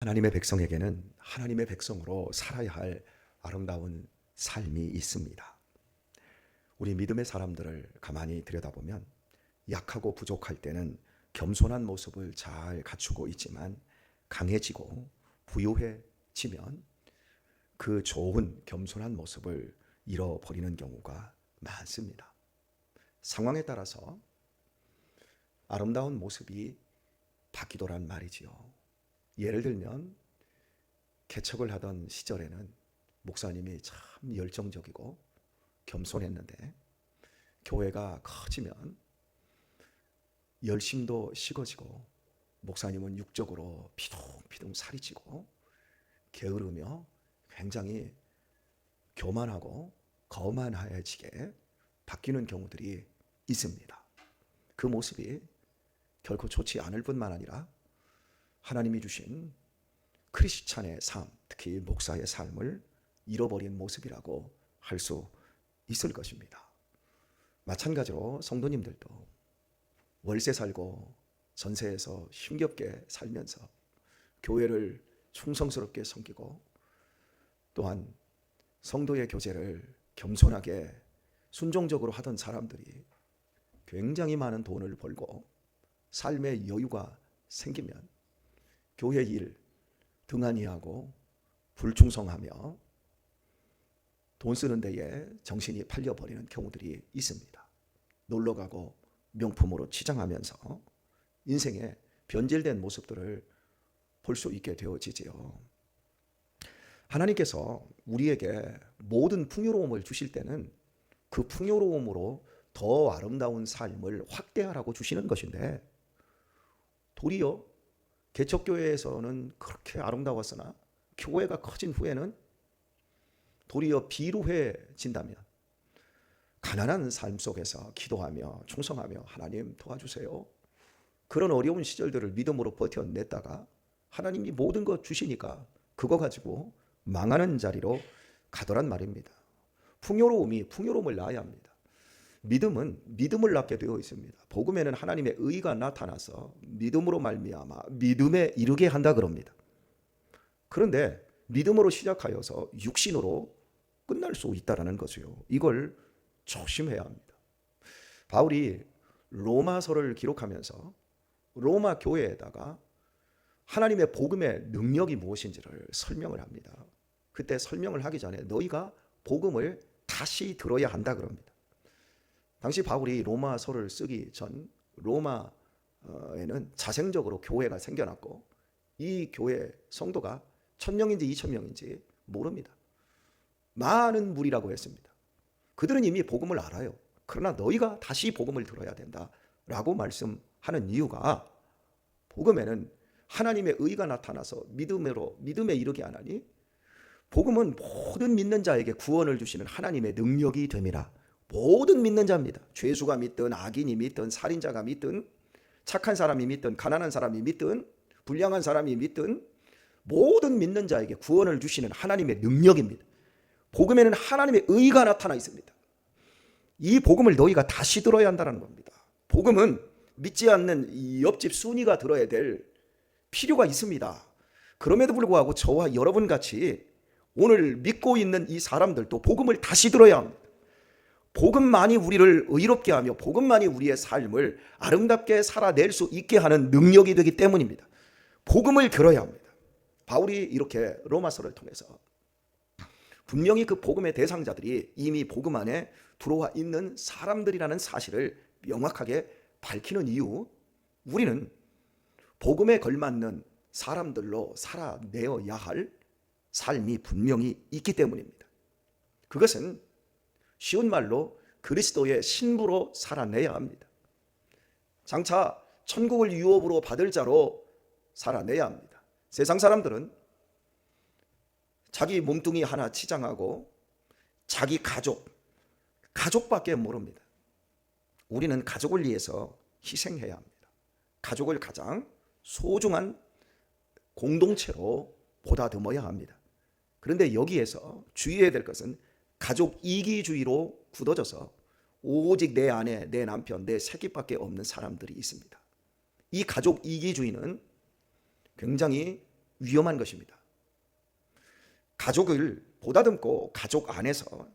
하나님의 백성에게는 하나님의 백성으로 살아야 할 아름다운 삶이 있습니다. 우리 믿음의 사람들을 가만히 들여다보면 약하고 부족할 때는 겸손한 모습을 잘 갖추고 있지만 강해지고 부유해지면 그 좋은 겸손한 모습을 잃어버리는 경우가 많습니다. 상황에 따라서 아름다운 모습이 바뀌더란 말이지요. 예를 들면 개척을 하던 시절에는 목사님이 참 열정적이고 겸손했는데 교회가 커지면 열심도 식어지고 목사님은 육적으로 피둥피둥 살이 찌고 게으르며 굉장히 교만하고 거만해지게 바뀌는 경우들이 있습니다. 그 모습이 결코 좋지 않을 뿐만 아니라 하나님이 주신 크리스찬의 삶, 특히 목사의 삶을 잃어버린 모습이라고 할 수 있을 것입니다. 마찬가지로 성도님들도 월세 살고 전세에서 힘겹게 살면서 교회를 충성스럽게 섬기고 또한 성도의 교제를 겸손하게 순종적으로 하던 사람들이 굉장히 많은 돈을 벌고 삶의 여유가 생기면 교회 일 등한히하고 불충성하며 돈 쓰는 데에 정신이 팔려버리는 경우들이 있습니다. 놀러가고 명품으로 치장하면서 인생의 변질된 모습들을 볼 수 있게 되어지지요. 하나님께서 우리에게 모든 풍요로움을 주실 때는 그 풍요로움으로 더 아름다운 삶을 확대하라고 주시는 것인데 도리어 개척교회에서는 그렇게 아름다웠으나 교회가 커진 후에는 도리어 비루해진다면 가난한 삶 속에서 기도하며 충성하며 하나님 도와주세요. 그런 어려운 시절들을 믿음으로 버텨냈다가 하나님이 모든 것 주시니까 그거 가지고 망하는 자리로 가더란 말입니다. 풍요로움이 풍요로움을 낳아야 합니다. 믿음은 믿음을 낳게 되어 있습니다. 복음에는 하나님의 의가 나타나서 믿음으로 말미암아 믿음에 이르게 한다 그럽니다. 그런데 믿음으로 시작하여서 육신으로 끝날 수 있다라는 거죠. 이걸 조심해야 합니다. 바울이 로마서를 기록하면서 로마 교회에다가 하나님의 복음의 능력이 무엇인지를 설명을 합니다. 그때 설명을 하기 전에 너희가 복음을 다시 들어야 한다 그럽니다. 당시 바울이 로마서를 쓰기 전 로마에는 자생적으로 교회가 생겨났고 이 교회 성도가 1000명인지 2000명인지 모릅니다. 많은 무리라고 했습니다. 그들은 이미 복음을 알아요. 그러나 너희가 다시 복음을 들어야 된다라고 말씀하는 이유가 복음에는 하나님의 의가 나타나서 믿음에 이르게 하나니 복음은 모든 믿는 자에게 구원을 주시는 하나님의 능력이 됨이라. 모든 믿는 자입니다. 죄수가 믿든 악인이 믿든 살인자가 믿든 착한 사람이 믿든 가난한 사람이 믿든 불량한 사람이 믿든 모든 믿는 자에게 구원을 주시는 하나님의 능력입니다. 복음에는 하나님의 의가 나타나 있습니다. 이 복음을 너희가 다시 들어야 한다는 겁니다. 복음은 믿지 않는 옆집 순이가 들어야 될 필요가 있습니다. 그럼에도 불구하고 저와 여러분 같이 오늘 믿고 있는 이 사람들도 복음을 다시 들어야 합니다. 복음만이 우리를 의롭게 하며 복음만이 우리의 삶을 아름답게 살아낼 수 있게 하는 능력이 되기 때문입니다. 복음을 들어야 합니다. 바울이 이렇게 로마서를 통해서 분명히 그 복음의 대상자들이 이미 복음 안에 들어와 있는 사람들이라는 사실을 명확하게 밝히는 이유, 우리는 복음에 걸맞는 사람들로 살아내어야 할 삶이 분명히 있기 때문입니다. 그것은 쉬운 말로 그리스도의 신부로 살아내야 합니다. 장차 천국을 유업으로 받을 자로 살아내야 합니다. 세상 사람들은 자기 몸뚱이 하나 치장하고 자기 가족밖에 모릅니다. 우리는 가족을 위해서 희생해야 합니다. 가족을 가장 소중한 공동체로 보다듬어야 합니다. 그런데 여기에서 주의해야 될 것은 가족 이기주의로 굳어져서 오직 내 아내, 내 남편, 내 새끼밖에 없는 사람들이 있습니다. 이 가족 이기주의는 굉장히 위험한 것입니다. 가족을 보다듬고 가족 안에서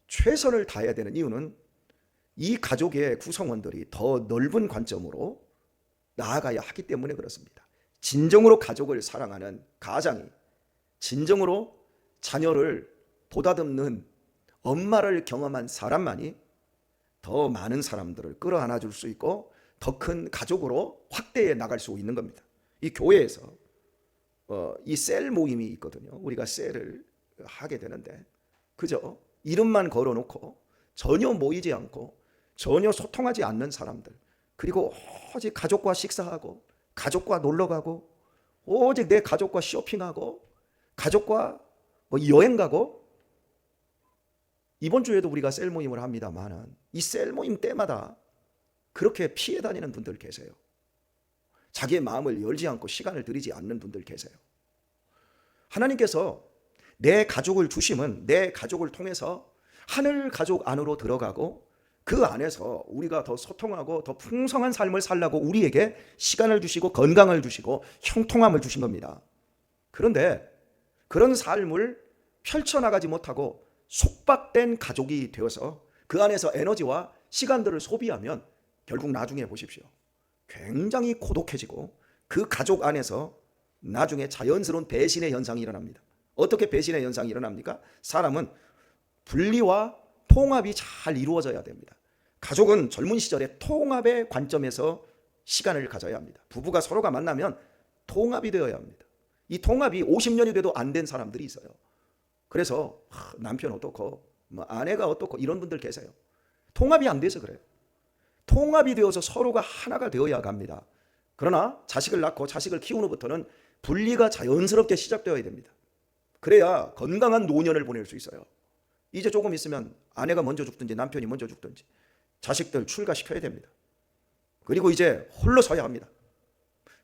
최선을 다해야 되는 이유는 이 가족의 구성원들이 더 넓은 관점으로 나아가야 하기 때문에 그렇습니다. 진정으로 가족을 사랑하는 가장이, 진정으로 자녀를 보다듬는 엄마를 경험한 사람만이 더 많은 사람들을 끌어안아 줄 수 있고 더 큰 가족으로 확대해 나갈 수 있는 겁니다. 이 교회에서 이 셀 모임이 있거든요. 우리가 셀을 하게 되는데 그저 이름만 걸어놓고 전혀 모이지 않고 전혀 소통하지 않는 사람들, 그리고 오직 가족과 식사하고 가족과 놀러가고 오직 내 가족과 쇼핑하고 가족과 여행 가고, 이번 주에도 우리가 셀 모임을 합니다만 이 셀 모임 때마다 그렇게 피해 다니는 분들 계세요. 자기의 마음을 열지 않고 시간을 들이지 않는 분들 계세요. 하나님께서 내 가족을 주심은 내 가족을 통해서 하늘 가족 안으로 들어가고 그 안에서 우리가 더 소통하고 더 풍성한 삶을 살라고 우리에게 시간을 주시고 건강을 주시고 형통함을 주신 겁니다. 그런데 그런 삶을 펼쳐나가지 못하고 속박된 가족이 되어서 그 안에서 에너지와 시간들을 소비하면 결국 나중에 보십시오. 굉장히 고독해지고 그 가족 안에서 나중에 자연스러운 배신의 현상이 일어납니다. 어떻게 배신의 현상이 일어납니까? 사람은 분리와 통합이 잘 이루어져야 됩니다. 가족은 젊은 시절에 통합의 관점에서 시간을 가져야 합니다. 부부가 서로가 만나면 통합이 되어야 합니다. 이 통합이 50년이 돼도 안 된 사람들이 있어요. 그래서 남편 어떻고 아내가 어떻고 이런 분들 계세요. 통합이 안 돼서 그래요. 통합이 되어서 서로가 하나가 되어야 합니다. 그러나 자식을 낳고 자식을 키운 후부터는 분리가 자연스럽게 시작되어야 됩니다. 그래야 건강한 노년을 보낼 수 있어요. 이제 조금 있으면 아내가 먼저 죽든지 남편이 먼저 죽든지 자식들 출가시켜야 됩니다. 그리고 이제 홀로 서야 합니다.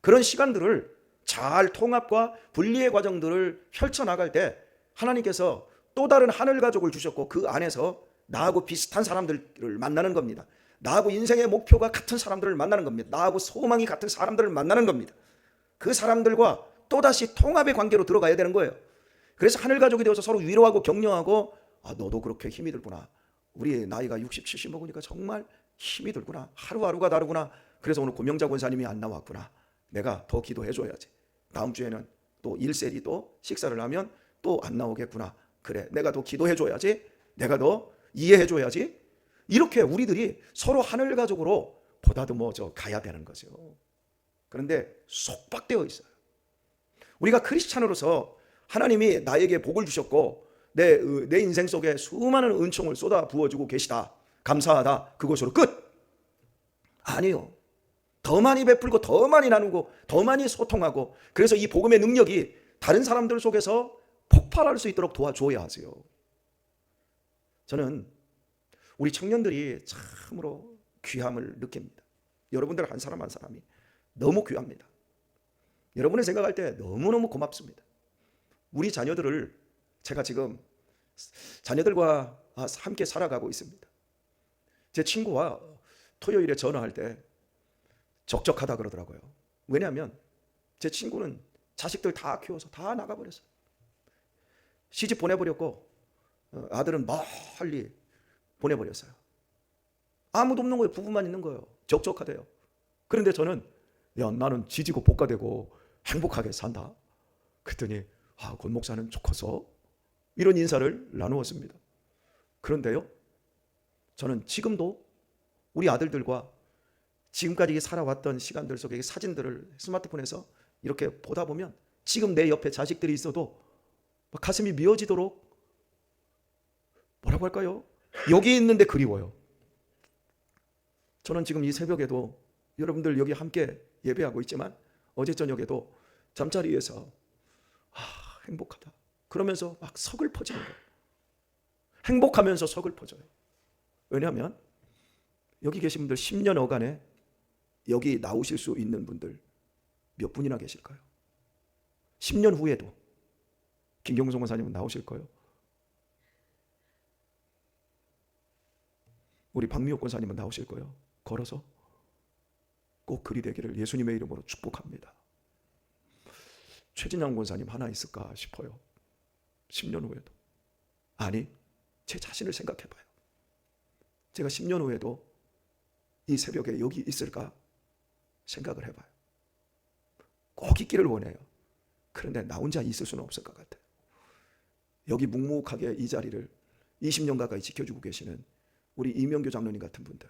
그런 시간들을 잘 통합과 분리의 과정들을 펼쳐나갈 때 하나님께서 또 다른 하늘 가족을 주셨고 그 안에서 나하고 비슷한 사람들을 만나는 겁니다. 나하고 인생의 목표가 같은 사람들을 만나는 겁니다. 나하고 소망이 같은 사람들을 만나는 겁니다. 그 사람들과 또다시 통합의 관계로 들어가야 되는 거예요. 그래서 하늘 가족이 되어서 서로 위로하고 격려하고 너도 그렇게 힘이 들구나. 우리 나이가 60, 70 먹으니까 정말 힘이 들구나. 하루하루가 다르구나. 그래서 오늘 고명자 권사님이 안 나왔구나. 내가 더 기도해 줘야지. 다음 주에는 또 일셀이 또 식사를 하면 또 안 나오겠구나. 그래, 내가 더 기도해 줘야지. 내가 더 이해해 줘야지. 이렇게 우리들이 서로 하늘 가족으로 보다듬어져 가야 되는 거죠. 그런데 속박되어 있어요. 우리가 크리스찬으로서 하나님이 나에게 복을 주셨고 내 인생 속에 수많은 은총을 쏟아 부어주고 계시다. 감사하다. 그것으로 끝. 아니요. 더 많이 베풀고 더 많이 나누고 더 많이 소통하고, 그래서 이 복음의 능력이 다른 사람들 속에서 폭발할 수 있도록 도와줘야 하세요. 저는 우리 청년들이 참으로 귀함을 느낍니다. 여러분들 한 사람 한 사람이 너무 귀합니다. 여러분을 생각할 때 너무너무 고맙습니다. 우리 자녀들을 제가 지금 자녀들과 함께 살아가고 있습니다. 제 친구와 토요일에 전화할 때 적적하다 그러더라고요. 왜냐하면 제 친구는 자식들 다 키워서 다 나가버렸어요. 시집 보내버렸고 아들은 멀리 보내버렸어요. 아무도 없는 거예요. 부부만 있는 거예요. 적적하대요. 그런데 저는 나는 지지고 볶아대고 행복하게 산다. 그랬더니 권 목사는 좋고서 이런 인사를 나누었습니다. 그런데요, 저는 지금도 우리 아들들과 지금까지 살아왔던 시간들 속에 사진들을 스마트폰에서 이렇게 보다 보면 지금 내 옆에 자식들이 있어도 가슴이 미어지도록, 뭐라고 할까요? 여기 있는데 그리워요. 저는 지금 이 새벽에도 여러분들 여기 함께 예배하고 있지만 어제 저녁에도 잠자리에서 행복하다 그러면서 막 서글퍼지는 거예요. 행복하면서 서글퍼져요. 왜냐하면 여기 계신 분들 10년 어간에 여기 나오실 수 있는 분들 몇 분이나 계실까요? 10년 후에도 김경성 권사님은 나오실 거예요. 우리 박미옥 권사님은 나오실 거예요. 걸어서 꼭 그리 되기를 예수님의 이름으로 축복합니다. 최진양 권사님 하나 있을까 싶어요. 10년 후에도. 아니, 제 자신을 생각해 봐요. 제가 10년 후에도 이 새벽에 여기 있을까 생각을 해봐요. 꼭 있기를 원해요. 그런데 나 혼자 있을 수는 없을 것 같아요. 여기 묵묵하게 이 자리를 20년 가까이 지켜주고 계시는 우리 이명교 장로님 같은 분들,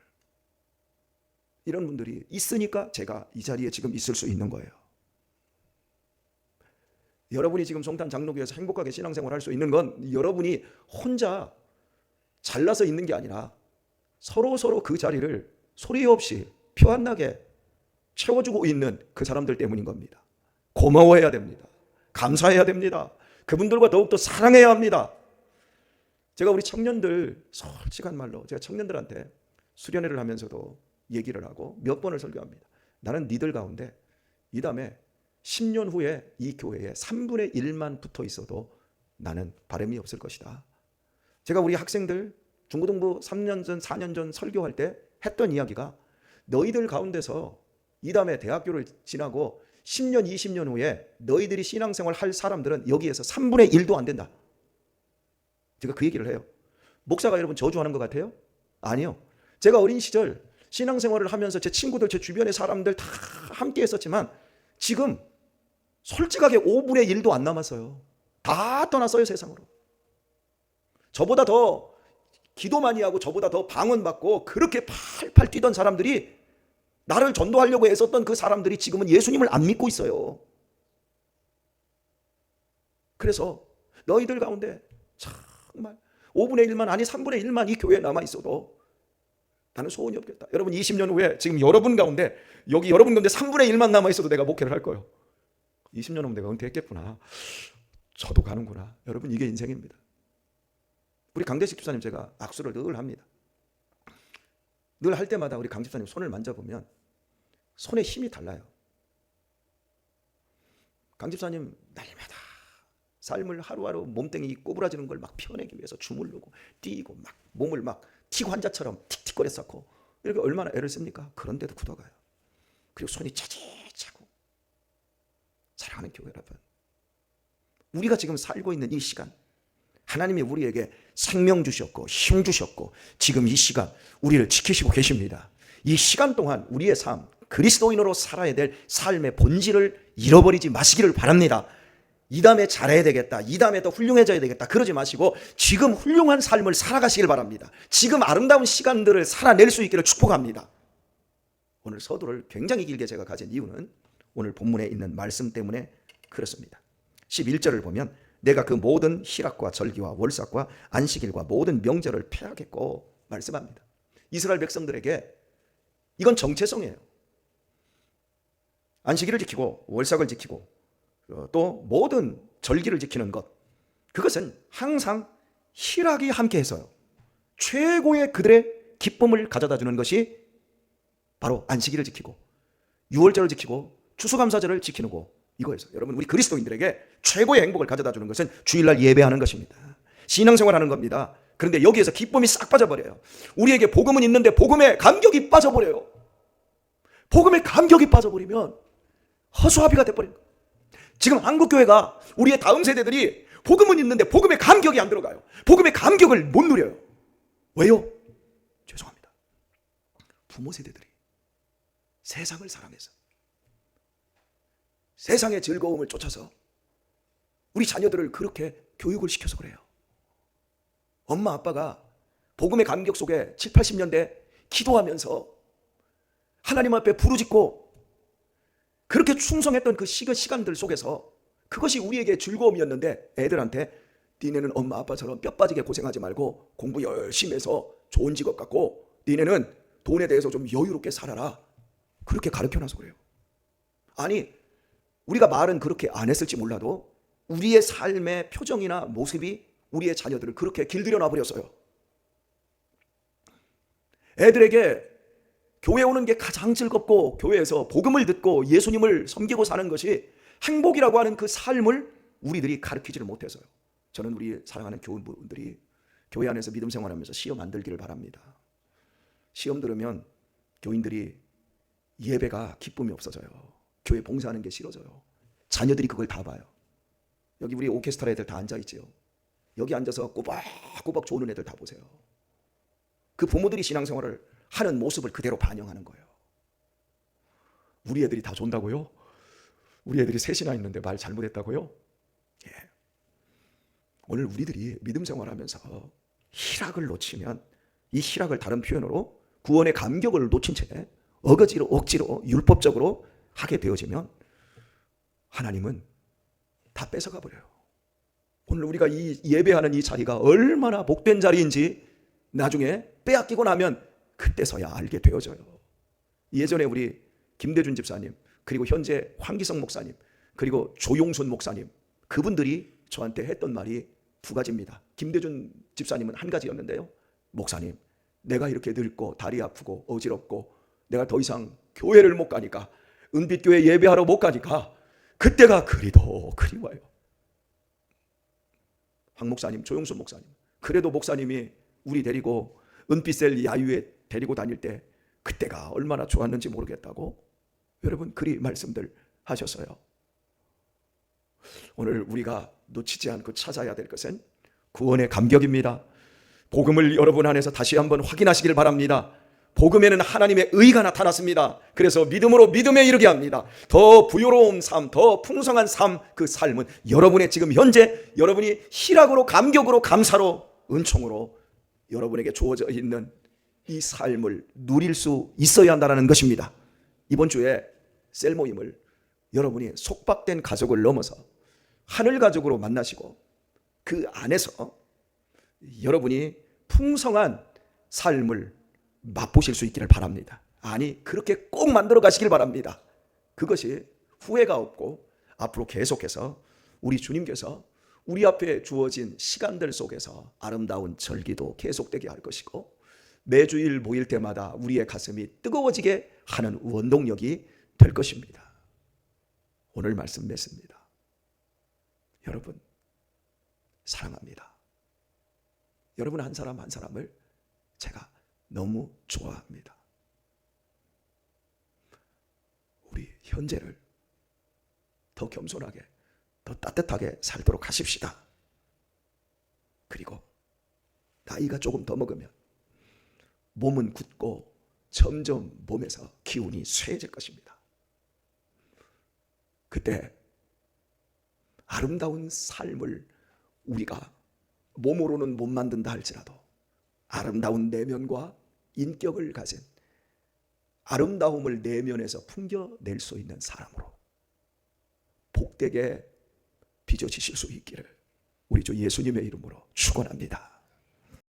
이런 분들이 있으니까 제가 이 자리에 지금 있을 수 있는 거예요. 여러분이 지금 송탄 장로교에서 행복하게 신앙생활 할 수 있는 건 여러분이 혼자 잘나서 있는 게 아니라 서로 그 자리를 소리 없이 표 안 나게 채워주고 있는 그 사람들 때문인 겁니다. 고마워해야 됩니다. 감사해야 됩니다. 그분들과 더욱더 사랑해야 합니다. 제가 우리 청년들, 솔직한 말로 제가 청년들한테 수련회를 하면서도 얘기를 하고 몇 번을 설교합니다. 나는 니들 가운데 이 다음에 10년 후에 이 교회에 3분의 1만 붙어 있어도 나는 바람이 없을 것이다. 제가 우리 학생들 중고등부 3년 전 4년 전 설교할 때 했던 이야기가, 너희들 가운데서 이 다음에 대학교를 지나고 10년 20년 후에 너희들이 신앙생활 할 사람들은 여기에서 3분의 1도 안 된다. 제가 그 얘기를 해요. 목사가 여러분 저주하는 것 같아요? 아니요. 제가 어린 시절 신앙생활을 하면서 제 친구들, 제 주변의 사람들 다 함께 했었지만 지금 솔직하게 5분의 1도 안 남았어요. 다 떠났어요, 세상으로. 저보다 더 기도 많이 하고 저보다 더 방언받고 그렇게 팔팔 뛰던 사람들이, 나를 전도하려고 애썼던 그 사람들이 지금은 예수님을 안 믿고 있어요. 그래서 너희들 가운데 정말 5분의 1만, 아니 3분의 1만 이 교회에 남아있어도 나는 소원이 없겠다. 여러분 20년 후에 지금 여러분 가운데, 여기 여러분 가운데 3분의 1만 남아있어도 내가 목회를 할 거예요. 20년 후면 내가 은퇴했겠구나. 저도 가는구나. 여러분 이게 인생입니다. 우리 강대식 집사님 제가 악수를 늘 합니다. 늘 할 때마다 우리 강 집사님 손을 만져보면 손에 힘이 달라요. 강 집사님 날마다 삶을 하루하루 몸뚱이 꼬부라지는 걸 막 피워내기 위해서 주물르고 뛰고 막 몸을 막 틱 환자처럼 틱틱거려 쌓고 이렇게 얼마나 애를 씁니까? 그런데도 굳어가요. 그리고 손이 차지차고. 사랑하는 교회 여러분, 우리가 지금 살고 있는 이 시간, 하나님이 우리에게 생명 주셨고 힘 주셨고 지금 이 시간 우리를 지키시고 계십니다. 이 시간 동안 우리의 삶, 그리스도인으로 살아야 될 삶의 본질을 잃어버리지 마시기를 바랍니다. 이 다음에 잘해야 되겠다, 이 다음에 더 훌륭해져야 되겠다, 그러지 마시고 지금 훌륭한 삶을 살아가시길 바랍니다. 지금 아름다운 시간들을 살아낼 수 있기를 축복합니다. 오늘 서두를 굉장히 길게 제가 가진 이유는 오늘 본문에 있는 말씀 때문에 그렇습니다. 11절을 보면 내가 그 모든 희락과 절기와 월삭과 안식일과 모든 명절을 폐하겠고 말씀합니다. 이스라엘 백성들에게 이건 정체성이에요. 안식일을 지키고 월삭을 지키고 또 모든 절기를 지키는 것, 그것은 항상 희락이 함께해서요, 최고의 그들의 기쁨을 가져다 주는 것이 바로 안식일을 지키고 유월절을 지키고 추수감사절을 지키는 거, 이거에서 여러분 우리 그리스도인들에게 최고의 행복을 가져다 주는 것은 주일날 예배하는 것입니다. 신앙생활하는 겁니다. 그런데 여기에서 기쁨이 싹 빠져버려요. 우리에게 복음은 있는데 복음에 감격이 빠져버려요. 복음에 감격이 빠져버리면 허수아비가 돼버린 거예요. 지금 한국교회가, 우리의 다음 세대들이 복음은 있는데 복음에 감격이 안 들어가요. 복음의 감격을 못 누려요. 왜요? 죄송합니다. 부모 세대들이 세상을 사랑해서, 세상의 즐거움을 쫓아서 우리 자녀들을 그렇게 교육을 시켜서 그래요. 엄마 아빠가 복음의 감격 속에 7, 80년대 기도하면서 하나님 앞에 부르짖고 그렇게 충성했던 그 시간들 속에서 그것이 우리에게 즐거움이었는데, 애들한테 니네는 엄마 아빠처럼 뼈 빠지게 고생하지 말고 공부 열심히 해서 좋은 직업 갖고 니네는 돈에 대해서 좀 여유롭게 살아라, 그렇게 가르쳐놔서 그래요. 아니, 우리가 말은 그렇게 안 했을지 몰라도 우리의 삶의 표정이나 모습이 우리의 자녀들을 그렇게 길들여 놔버렸어요. 애들에게 교회 오는 게 가장 즐겁고 교회에서 복음을 듣고 예수님을 섬기고 사는 것이 행복이라고 하는 그 삶을 우리들이 가르치지를 못해서요. 저는 우리 사랑하는 교우분들이 교회 안에서 믿음 생활하면서 시험 안 들기를 바랍니다. 시험 들으면 교인들이 예배가 기쁨이 없어져요. 교회 봉사하는 게 싫어져요. 자녀들이 그걸 다 봐요. 여기 우리 오케스트라 애들 다 앉아있지요. 여기 앉아서 꼬박꼬박 조는 애들 다 보세요. 그 부모들이 신앙생활을 하는 모습을 그대로 반영하는 거예요. 우리 애들이 다 존다고요? 우리 애들이 셋이나 있는데 말 잘못했다고요? 예. 오늘 우리들이 믿음 생활하면서 희락을 놓치면, 이 희락을 다른 표현으로 구원의 감격을 놓친 채 억지로 율법적으로 하게 되어지면 하나님은 다 뺏어가 버려요. 오늘 우리가 이 예배하는 이 자리가 얼마나 복된 자리인지 나중에 빼앗기고 나면 그때서야 알게 되어져요. 예전에 우리 김대준 집사님, 그리고 현재 황기성 목사님, 그리고 조용순 목사님, 그분들이 저한테 했던 말이 두 가지입니다. 김대준 집사님은 한 가지였는데요. 목사님, 내가 이렇게 늙고 다리 아프고 어지럽고 내가 더 이상 교회를 못 가니까, 은빛교회 예배하러 못 가니까 그때가 그리도 그리워요. 황 목사님, 조용순 목사님, 그래도 목사님이 우리 데리고 은빛셀 야유회 데리고 다닐 때 그때가 얼마나 좋았는지 모르겠다고 여러분 그리 말씀들 하셨어요. 오늘 우리가 놓치지 않고 찾아야 될 것은 구원의 감격입니다. 복음을 여러분 안에서 다시 한번 확인하시길 바랍니다. 복음에는 하나님의 의가 나타났습니다. 그래서 믿음으로 믿음에 이르게 합니다. 더 부요로운 삶, 더 풍성한 삶, 그 삶은 여러분의 지금 현재 여러분이 희락으로, 감격으로, 감사로, 은총으로 여러분에게 주어져 있는 이 삶을 누릴 수 있어야 한다는 것입니다. 이번 주에 셀 모임을 여러분이 속박된 가족을 넘어서 하늘 가족으로 만나시고 그 안에서 여러분이 풍성한 삶을 맛보실 수 있기를 바랍니다. 아니, 그렇게 꼭 만들어 가시길 바랍니다. 그것이 후회가 없고 앞으로 계속해서 우리 주님께서 우리 앞에 주어진 시간들 속에서 아름다운 절기도 계속되게 할 것이고, 매주일 모일 때마다 우리의 가슴이 뜨거워지게 하는 원동력이 될 것입니다. 오늘 말씀 맺습니다. 여러분 사랑합니다. 여러분 한 사람 한 사람을 제가 너무 좋아합니다. 우리 현재를 더 겸손하게, 더 따뜻하게 살도록 하십시다. 그리고 나이가 조금 더 먹으면 몸은 굳고 점점 몸에서 기운이 쇠해질 것입니다. 그때 아름다운 삶을 우리가 몸으로는 못 만든다 할지라도 아름다운 내면과 인격을 가진 아름다움을 내면에서 풍겨낼 수 있는 사람으로 복되게 빚어지실 수 있기를 우리 주 예수님의 이름으로 축원합니다.